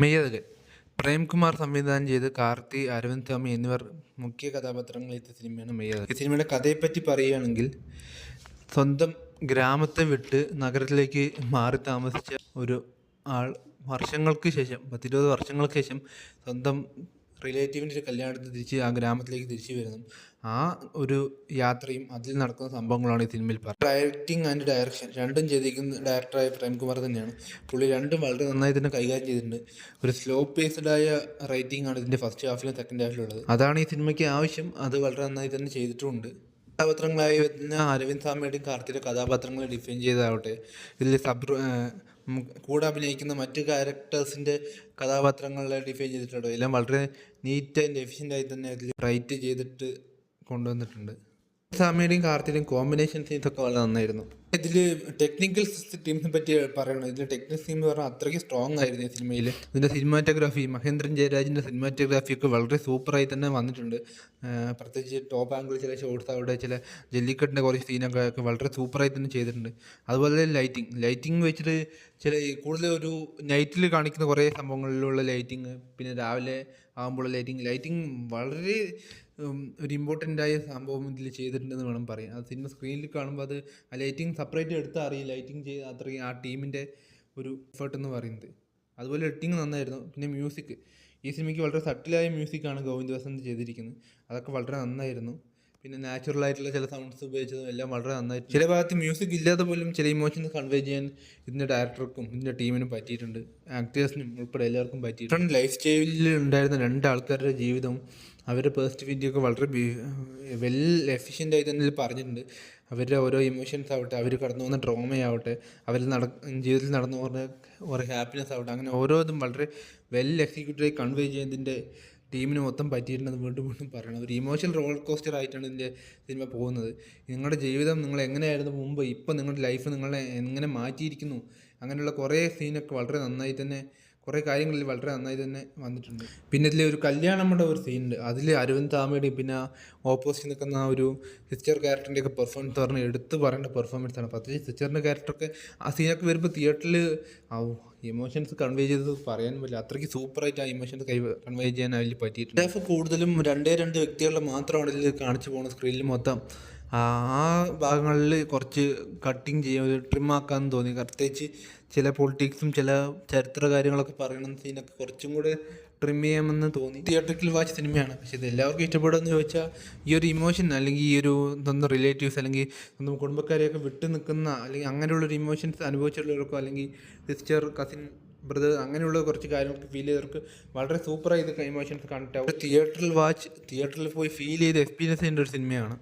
മെയ്യഴകൻ പ്രേംകുമാർ സംവിധാനം ചെയ്ത് കാർത്തി, അരവിന്ദ് സ്വാമി എന്നിവർ മുഖ്യ കഥാപാത്രങ്ങളെത്തിയ സിനിമയാണ് മെയ്യഴകൻ. ഈ സിനിമയുടെ കഥയെപ്പറ്റി പറയുകയാണെങ്കിൽ, സ്വന്തം ഗ്രാമത്തെ വിട്ട് നഗരത്തിലേക്ക് മാറി താമസിച്ച ഒരു ആൾ വർഷങ്ങൾക്ക് ശേഷം 10-20 വർഷങ്ങൾക്ക് ശേഷം സ്വന്തം റിലേറ്റീവിൻ്റെ ഒരു കല്യാണത്തിന് തിരിച്ച് ആ ഗ്രാമത്തിലേക്ക് തിരിച്ചു വരുന്നു. ആ ഒരു യാത്രയും അതിൽ നടക്കുന്ന സംഭവങ്ങളാണ് ഈ സിനിമയിൽ പറയുന്നത്. ഡയറക്റ്റിംഗ് ആൻഡ് ഡയറക്ഷൻ രണ്ടും ചെയ്തിരിക്കുന്ന ഡയറക്ടറായ പ്രേംകുമാർ തന്നെയാണ്. പുള്ളി രണ്ടും വളരെ നന്നായി തന്നെ കൈകാര്യം ചെയ്തിട്ടുണ്ട്. ഒരു സ്ലോ പേസ്ഡായ റൈറ്റിംഗ് ആണ് ഇതിൻ്റെ ഫസ്റ്റ് ഹാഫിലും സെക്കൻഡ് ഹാഫിലും ഉള്ളത്. അതാണ് ഈ സിനിമയ്ക്ക് ആവശ്യം. അത് വളരെ നന്നായി തന്നെ ചെയ്തിട്ടുമുണ്ട്. കഥാപാത്രങ്ങളായി വരുന്ന അരവിന്ദ് സ്വാമിയുടെയും കാർത്തിയുടെ കഥാപാത്രങ്ങളെ ഡിഫൈൻ ചെയ്തതാവട്ടെ, ഇതിൽ കൂടെ അഭിനയിക്കുന്ന മറ്റ് ക്യാരക്ടേഴ്സിൻ്റെ കഥാപാത്രങ്ങളെ ഡിഫൈൻ ചെയ്തിട്ടുണ്ടോ, എല്ലാം വളരെ നീറ്റ് ആൻഡ് എഫിഷ്യൻ്റായി തന്നെ അതിൽ റൈറ്റ് ചെയ്തിട്ട് കൊണ്ടുവന്നിട്ടുണ്ട്. സ്വാമിയുടെയും കാർത്തിയുടെയും കോമ്പിനേഷൻ സീൻസൊക്കെ വളരെ നന്നായിരുന്നു. ഇതിൽ ടെക്നിക്കൽ ടീമിനെ പറ്റി പറയണം. ഇതിൽ ടെക്നിക്കൽ ടീം എന്ന് പറഞ്ഞാൽ അത്രയ്ക്ക് സ്ട്രോങ് ആയിരുന്നു ഈ സിനിമയിൽ. ഇതിൻ്റെ സിനിമാറ്റോഗ്രാഫി, മഹേന്ദ്രൻ ജയരാജിൻ്റെ സിനിമാറ്റോഗ്രാഫിയൊക്കെ വളരെ സൂപ്പറായി തന്നെ വന്നിട്ടുണ്ട്. പ്രത്യേകിച്ച് ടോപ്പ് ആംഗിൾ ചില ഷോട്ട്സ്, അവിടെ ചില ജല്ലിക്കെട്ടിൻ്റെ കുറേ സീനൊക്കെ വളരെ സൂപ്പറായി തന്നെ ചെയ്തിട്ടുണ്ട്. അതുപോലെ ലൈറ്റിംഗ് വെച്ചിട്ട് ചില കൂടുതൽ ഒരു നൈറ്റിൽ കാണിക്കുന്ന കുറേ സംഭവങ്ങളിലുള്ള ലൈറ്റിങ്, പിന്നെ രാവിലെ ആകുമ്പോൾ ലൈറ്റിംഗ് വളരെ ഒരു ഇമ്പോർട്ടൻ്റായ സംഭവം ഇതിൽ ചെയ്തിട്ടുണ്ടെന്ന് വേണം പറയാൻ. അത് സിനിമ സ്ക്രീനിൽ കാണുമ്പോൾ അത് ആ ലൈറ്റിംഗ് സെപ്പറേറ്റ് എടുത്താൽ അറിയും ലൈറ്റിംഗ് ചെയ്ത് അത്രയും ആ ടീമിൻ്റെ ഒരു എഫേർട്ട് എന്ന് പറയുന്നത്. അതുപോലെ എഡിറ്റിംഗ് നന്നായിരുന്നു. പിന്നെ മ്യൂസിക്, ഈ സിനിമയ്ക്ക് വളരെ സട്ടിലായ മ്യൂസിക്കാണ് ഗോവിന്ദ് വസന്ത് ചെയ്തിരിക്കുന്നത്. അതൊക്കെ വളരെ നന്നായിരുന്നു. പിന്നെ നാച്ചുറലായിട്ടുള്ള ചില സൗണ്ട്സ് ഉപയോഗിച്ചതും എല്ലാം വളരെ നന്നായിട്ട്. ചില ഭാഗത്ത് മ്യൂസിക് ഇല്ലാതെ പോലും ചില ഇമോഷൻസ് കൺവേ ചെയ്യാൻ ഇതിൻ്റെ ഡയറക്ടർക്കും ഇതിൻ്റെ ടീമിനും പറ്റിയിട്ടുണ്ട്. ആക്ടേഴ്സിനും ഉൾപ്പെടെ എല്ലാവർക്കും പറ്റിയിട്ടുണ്ട്. ലൈഫ് സ്റ്റൈലിൽ ഉണ്ടായിരുന്ന 2 ആൾക്കാരുടെ ജീവിതവും അവരുടെ പേഴ്സ്പെക്റ്റീവൊക്കെ വളരെ വെൽ എഫിഷ്യൻ്റായി തന്നെ പറഞ്ഞിട്ടുണ്ട്. അവരുടെ ഓരോ ഇമോഷൻസ് ആവട്ടെ, അവർ കടന്നു പോകുന്ന ട്രോമയാവട്ടെ, അവർ ജീവിതത്തിൽ നടന്നു പോകുന്ന ഓരോ ഹാപ്പിനെസ് ആവട്ടെ, അങ്ങനെ ഓരോ ഇതും വളരെ വെൽ എക്സിക്യൂട്ടീവായി കൺവേ ചെയ്യുന്നതിൻ്റെ ടീമിന് മൊത്തം പറ്റിയിട്ടുണ്ടെന്ന് വീണ്ടും പറയണം. ഒരു ഇമോഷണൽ റോളർ കോസ്റ്റർ ആയിട്ടാണ് ഇതിൻ്റെ സിനിമ പോകുന്നത്. നിങ്ങളുടെ ജീവിതം നിങ്ങൾ എങ്ങനെയായിരുന്നു മുമ്പ്, ഇപ്പം നിങ്ങളുടെ ലൈഫ് നിങ്ങളെ എങ്ങനെ മാറ്റിയിരിക്കുന്നു, അങ്ങനെയുള്ള കുറേ സീനൊക്കെ വളരെ നന്നായി തന്നെ, കുറേ കാര്യങ്ങളിൽ വളരെ നന്നായി തന്നെ വന്നിട്ടുണ്ട്. പിന്നെ ഇതിൽ ഒരു കല്യാണമുടെ ഒരു സീനുണ്ട്. അതിൽ അരവിന്ദ് താമയുടെയും പിന്നെ ഓപ്പോസിറ്റ് നിൽക്കുന്ന ഒരു സിസ്റ്റർ ക്യാരക്ടറിൻ്റെയൊക്കെ പെർഫോമൻസ് പറഞ്ഞാൽ എടുത്ത് പറയേണ്ട പെർഫോമൻസാണ്. പ്രത്യേകിച്ച് സിസ്റ്ററിൻ്റെ ക്യാരക്ടറൊക്കെ ആ സീനൊക്കെ വരുമ്പോൾ തിയേറ്ററിൽ ഇമോഷൻസ് കൺവേ ചെയ്തത് പറയാൻ പറ്റില്ല. അത്രയ്ക്ക് സൂപ്പറായിട്ട് ആ ഇമോഷൻസ് കൺവേ ചെയ്യാൻ അതിൽ പറ്റിയിട്ടുണ്ട്. ഹാഫ് കൂടുതലും 2 വ്യക്തികളെ മാത്രമാണ് ഇതിൽ കാണിച്ചു പോകുന്നത് സ്ക്രീനിൽ മൊത്തം. ആ ഭാഗങ്ങളിൽ കുറച്ച് കട്ടിങ് ചെയ്യാൻ, ട്രിമ്മാക്കാമെന്ന് തോന്നി. പ്രത്യേകിച്ച് ചില പൊളിറ്റിക്സും ചില ചരിത്ര കാര്യങ്ങളൊക്കെ പറയണ സീനൊക്കെ കുറച്ചും കൂടെ ട്രിം ചെയ്യാമെന്ന് തോന്നി. തിയേറ്ററിക്കൽ വാച്ച് സിനിമയാണ്. പക്ഷേ ഇത് എല്ലാവർക്കും ഇഷ്ടപ്പെടുമെന്ന് ചോദിച്ചാൽ, ഈ ഒരു ഇമോഷൻ അല്ലെങ്കിൽ ഈ ഒരു സ്വന്തം റിലേറ്റീവ്സ് അല്ലെങ്കിൽ സ്വന്തം കുടുംബക്കാരെയൊക്കെ വിട്ടു നിൽക്കുന്ന അല്ലെങ്കിൽ അങ്ങനെയുള്ളൊരു ഇമോഷൻസ് അനുഭവിച്ചിട്ടുള്ളവർക്കോ അല്ലെങ്കിൽ സിസ്റ്റർ, കസിൻ, ബ്രദർ, അങ്ങനെയുള്ള കുറച്ച് കാര്യങ്ങൾക്ക് ഫീൽ ചെയ്തവർക്ക് വളരെ സൂപ്പറായി ഇത് ഇമോഷൻസ് കണക്ട് ആവും. തിയേറ്ററിൽ പോയി ഫീൽ ചെയ്ത് എക്സ്പീരിയൻസ് ചെയ്യേണ്ട ഒരു സിനിമയാണ്.